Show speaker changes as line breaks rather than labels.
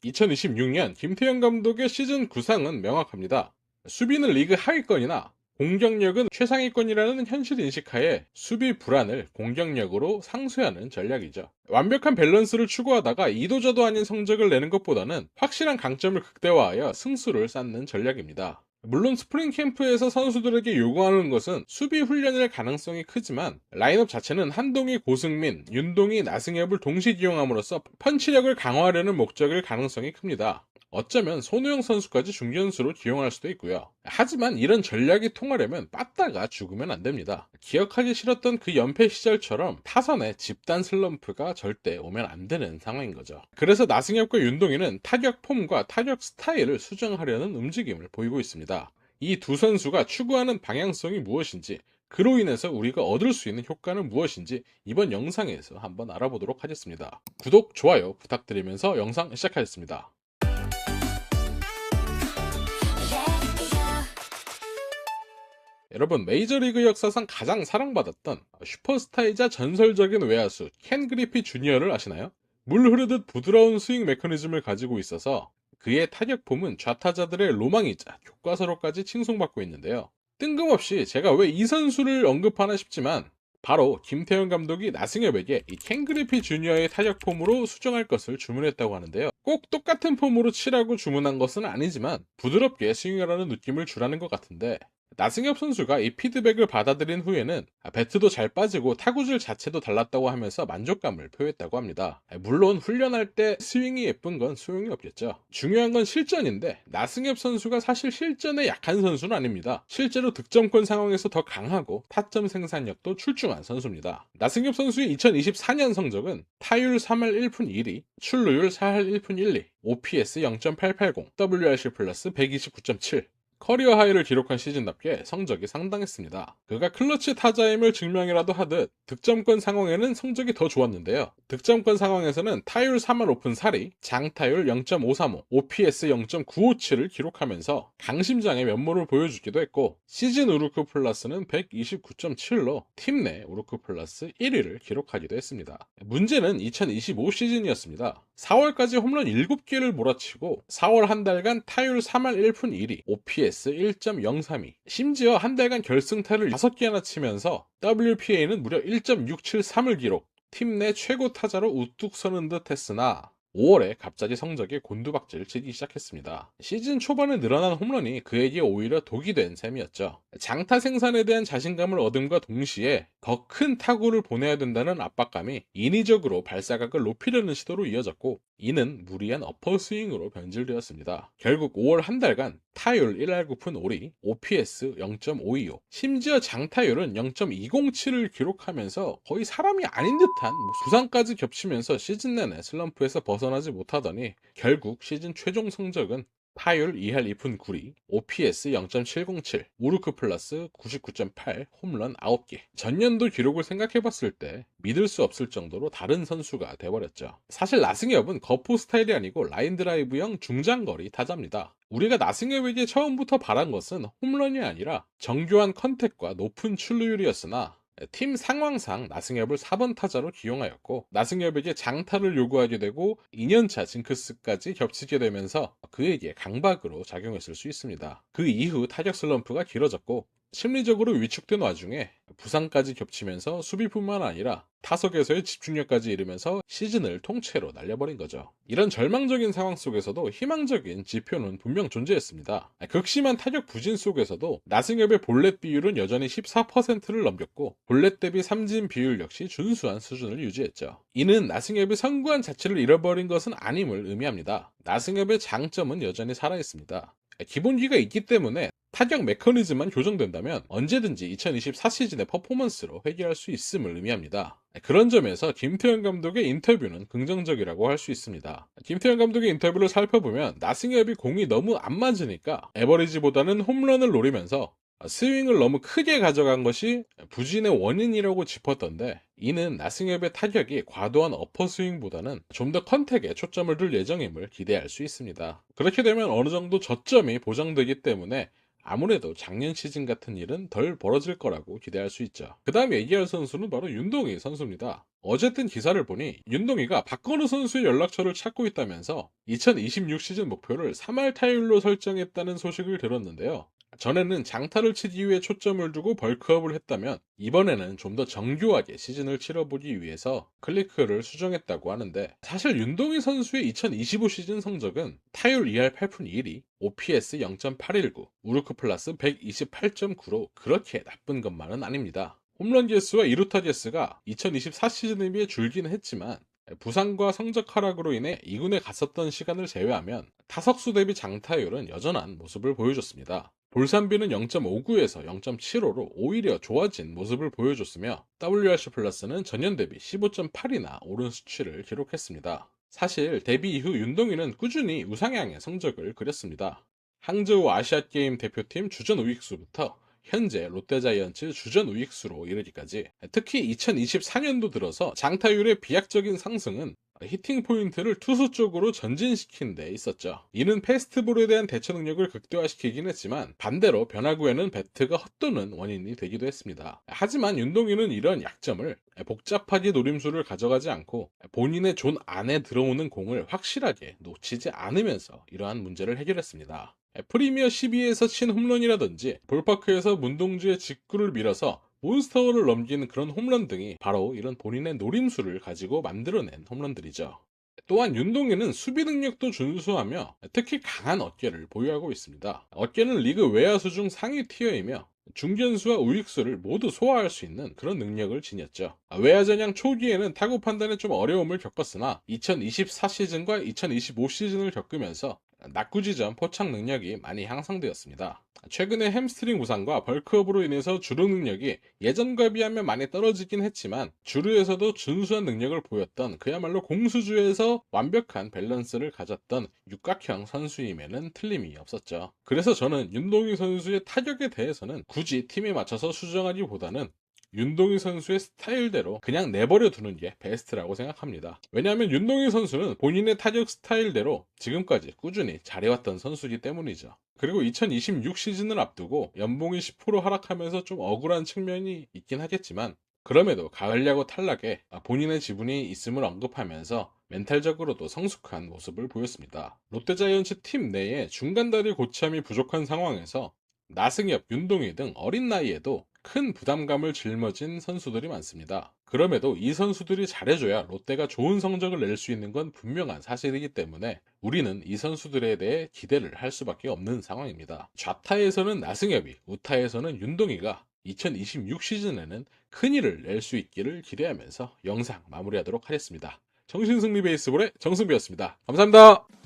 2026년 김태형 감독의 시즌 구상은 명확합니다. 수비는 리그 하위권이나 공격력은 최상위권이라는 현실 인식하에 수비 불안을 공격력으로 상쇄하는 전략이죠. 완벽한 밸런스를 추구하다가 이도저도 아닌 성적을 내는 것보다는 확실한 강점을 극대화하여 승수를 쌓는 전략입니다. 물론 스프링 캠프에서 선수들에게 요구하는 것은 수비 훈련일 가능성이 크지만 라인업 자체는 한동희, 고승민, 윤동희, 나승엽을 동시 기용함으로써 펀치력을 강화하려는 목적일 가능성이 큽니다. 어쩌면 손우영 선수까지 중견수로 기용할 수도 있고요. 하지만 이런 전략이 통하려면 빠따가 죽으면 안 됩니다. 기억하기 싫었던 그 연패 시절처럼 타선에 집단 슬럼프가 절대 오면 안 되는 상황인 거죠. 그래서 나승엽과 윤동희는 타격 폼과 타격 스타일을 수정하려는 움직임을 보이고 있습니다. 이 두 선수가 추구하는 방향성이 무엇인지, 그로 인해서 우리가 얻을 수 있는 효과는 무엇인지 이번 영상에서 한번 알아보도록 하겠습니다. 구독, 좋아요 부탁드리면서 영상 시작하겠습니다. 여러분, 메이저리그 역사상 가장 사랑받았던 슈퍼스타이자 전설적인 외야수 켄 그리피 주니어를 아시나요? 물 흐르듯 부드러운 스윙 메커니즘을 가지고 있어서 그의 타격폼은 좌타자들의 로망이자 교과서로까지 칭송받고 있는데요. 뜬금없이 제가 왜 이 선수를 언급하나 싶지만 바로 김태형 감독이 나승엽에게 이 켄 그리피 주니어의 타격폼으로 수정할 것을 주문했다고 하는데요. 꼭 똑같은 폼으로 치라고 주문한 것은 아니지만 부드럽게 스윙하라는 느낌을 주라는 것 같은데, 나승엽 선수가 이 피드백을 받아들인 후에는 배트도 잘 빠지고 타구질 자체도 달랐다고 하면서 만족감을 표했다고 합니다. 물론 훈련할 때 스윙이 예쁜 건 소용이 없겠죠. 중요한 건 실전인데 나승엽 선수가 사실 실전에 약한 선수는 아닙니다. 실제로 득점권 상황에서 더 강하고 타점 생산력도 출중한 선수입니다. 나승엽 선수의 2024년 성적은 타율 3할 1푼 1리, 출루율 4할 1푼 1리, OPS 0.880, WRC 플러스 129.7, 커리어 하이를 기록한 시즌답게 성적이 상당했습니다. 그가 클러치 타자임을 증명이라도 하듯 득점권 상황에는 성적이 더 좋았는데요. 득점권 상황에서는 타율 3할 오픈 4리, 장타율 0.535, OPS 0.957을 기록하면서 강심장의 면모를 보여주기도 했고, 시즌 우루크 플러스는 129.7로 팀 내 우루크 플러스 1위를 기록하기도 했습니다. 문제는 2025 시즌이었습니다. 4월까지 홈런 7개를 몰아치고 4월 한 달간 타율 3할 1푼 1리, OPS 1.032, 심지어 한 달간 결승타를 5개나 치면서 WPA는 무려 1.673을 기록, 팀 내 최고 타자로 우뚝 서는 듯 했으나 5월에 갑자기 성적에 곤두박질을 치기 시작했습니다. 시즌 초반에 늘어난 홈런이 그에게 오히려 독이 된 셈이었죠. 장타 생산에 대한 자신감을 얻음과 동시에 더 큰 타구를 보내야 된다는 압박감이 인위적으로 발사각을 높이려는 시도로 이어졌고, 이는 무리한 어퍼스윙으로 변질되었습니다. 결국 5월 한 달간 타율 1할 9푼 5리, OPS 0.525, 심지어 장타율은 0.207을 기록하면서 거의 사람이 아닌 듯한 부상까지 겹치면서 시즌 내내 슬럼프에서 벗어나지 못하더니 결국 시즌 최종 성적은 타율 2할 2푼 9리, OPS 0.707, 우루크 플러스 99.8, 홈런 9개. 전년도 기록을 생각해봤을 때 믿을 수 없을 정도로 다른 선수가 돼버렸죠. 사실 나승엽은 거포 스타일이 아니고 라인 드라이브형 중장거리 타자입니다. 우리가 나승엽에게 처음부터 바란 것은 홈런이 아니라 정교한 컨택과 높은 출루율이었으나 팀 상황상 나승엽을 4번 타자로 기용하였고, 나승엽에게 장타를 요구하게 되고 2년차 징크스까지 겹치게 되면서 그에게 강박으로 작용했을 수 있습니다. 그 이후 타격 슬럼프가 길어졌고 심리적으로 위축된 와중에 부상까지 겹치면서 수비뿐만 아니라 타석에서의 집중력까지 잃으면서 시즌을 통째로 날려버린 거죠. 이런 절망적인 상황 속에서도 희망적인 지표는 분명 존재했습니다. 극심한 타격 부진 속에서도 나승엽의 볼넷 비율은 여전히 14%를 넘겼고, 볼넷 대비 삼진 비율 역시 준수한 수준을 유지했죠. 이는 나승엽이 선구안 자체를 잃어버린 것은 아님을 의미합니다. 나승엽의 장점은 여전히 살아있습니다. 기본기가 있기 때문에 타격 메커니즘만 교정된다면 언제든지 2024 시즌의 퍼포먼스로 회귀할 수 있음을 의미합니다. 그런 점에서 김태형 감독의 인터뷰는 긍정적이라고 할 수 있습니다. 김태형 감독의 인터뷰를 살펴보면 나승엽이 공이 너무 안 맞으니까 에버리지보다는 홈런을 노리면서 스윙을 너무 크게 가져간 것이 부진의 원인이라고 짚었던데, 이는 나승엽의 타격이 과도한 어퍼스윙보다는 좀 더 컨택에 초점을 둘 예정임을 기대할 수 있습니다. 그렇게 되면 어느 정도 저점이 보장되기 때문에 아무래도 작년 시즌 같은 일은 덜 벌어질 거라고 기대할 수 있죠. 그 다음 얘기할 선수는 바로 윤동희 선수입니다. 어쨌든 기사를 보니 윤동희가 박건우 선수의 연락처를 찾고 있다면서 2026 시즌 목표를 3할 타율로 설정했다는 소식을 들었는데요. 전에는 장타를 치기 위해 초점을 두고 벌크업을 했다면 이번에는 좀 더 정교하게 시즌을 치러보기 위해서 클리크를 수정했다고 하는데, 사실 윤동희 선수의 2025 시즌 성적은 타율 2할 8푼 1리, OPS 0.819, 우르크 플러스 128.9로 그렇게 나쁜 것만은 아닙니다. 홈런 개수와 2루타 개수가 2024 시즌에 비해 줄기는 했지만 부상과 성적 하락으로 인해 2군에 갔었던 시간을 제외하면 타석수 대비 장타율은 여전한 모습을 보여줬습니다. 볼산비는 0.59에서 0.75로 오히려 좋아진 모습을 보여줬으며 WRC 플러스는 전년 대비 15.8이나 오른 수치를 기록했습니다. 사실 데뷔 이후 윤동희는 꾸준히 우상향의 성적을 그렸습니다. 항저우 아시아게임 대표팀 주전 우익수부터 현재 롯데자이언츠 주전 우익수로 이르기까지, 특히 2024년도 들어서 장타율의 비약적인 상승은 히팅 포인트를 투수 쪽으로 전진시킨 데 있었죠. 이는 패스트볼에 대한 대처 능력을 극대화시키긴 했지만 반대로 변화구에는 배트가 헛도는 원인이 되기도 했습니다. 하지만 윤동희는 이런 약점을 복잡하게 노림수를 가져가지 않고 본인의 존 안에 들어오는 공을 확실하게 놓치지 않으면서 이러한 문제를 해결했습니다. 프리미어 12에서 친 홈런이라든지 볼파크에서 문동주의 직구를 밀어서 몬스터를 넘기는 그런 홈런 등이 바로 이런 본인의 노림수를 가지고 만들어낸 홈런들이죠. 또한 윤동희는 수비 능력도 준수하며 특히 강한 어깨를 보유하고 있습니다. 어깨는 리그 외야수 중 상위 티어이며 중견수와 우익수를 모두 소화할 수 있는 그런 능력을 지녔죠. 외야 전향 초기에는 타구 판단에 좀 어려움을 겪었으나 2024 시즌과 2025 시즌을 겪으면서 낙구지점 포착 능력이 많이 향상되었습니다. 최근에 햄스트링 부상과 벌크업으로 인해서 주루 능력이 예전과 비하면 많이 떨어지긴 했지만 주루에서도 준수한 능력을 보였던 그야말로 공수주에서 완벽한 밸런스를 가졌던 육각형 선수임에는 틀림이 없었죠. 그래서 저는 윤동희 선수의 타격에 대해서는 굳이 팀에 맞춰서 수정하기보다는 윤동희 선수의 스타일대로 그냥 내버려 두는 게 베스트라고 생각합니다. 왜냐하면 윤동희 선수는 본인의 타격 스타일대로 지금까지 꾸준히 잘해왔던 선수이기 때문이죠. 그리고 2026 시즌을 앞두고 연봉이 10% 하락하면서 좀 억울한 측면이 있긴 하겠지만, 그럼에도 가을 야구 탈락에 본인의 지분이 있음을 언급하면서 멘탈적으로도 성숙한 모습을 보였습니다. 롯데자이언츠 팀 내에 중간다리 고참이 부족한 상황에서 나승엽, 윤동희 등 어린 나이에도 큰 부담감을 짊어진 선수들이 많습니다. 그럼에도 이 선수들이 잘해줘야 롯데가 좋은 성적을 낼 수 있는 건 분명한 사실이기 때문에 우리는 이 선수들에 대해 기대를 할 수밖에 없는 상황입니다. 좌타에서는 나승엽이, 우타에서는 윤동희가 2026 시즌에는 큰일을 낼 수 있기를 기대하면서 영상 마무리하도록 하겠습니다. 정신승리 베이스볼의 정승비였습니다. 감사합니다.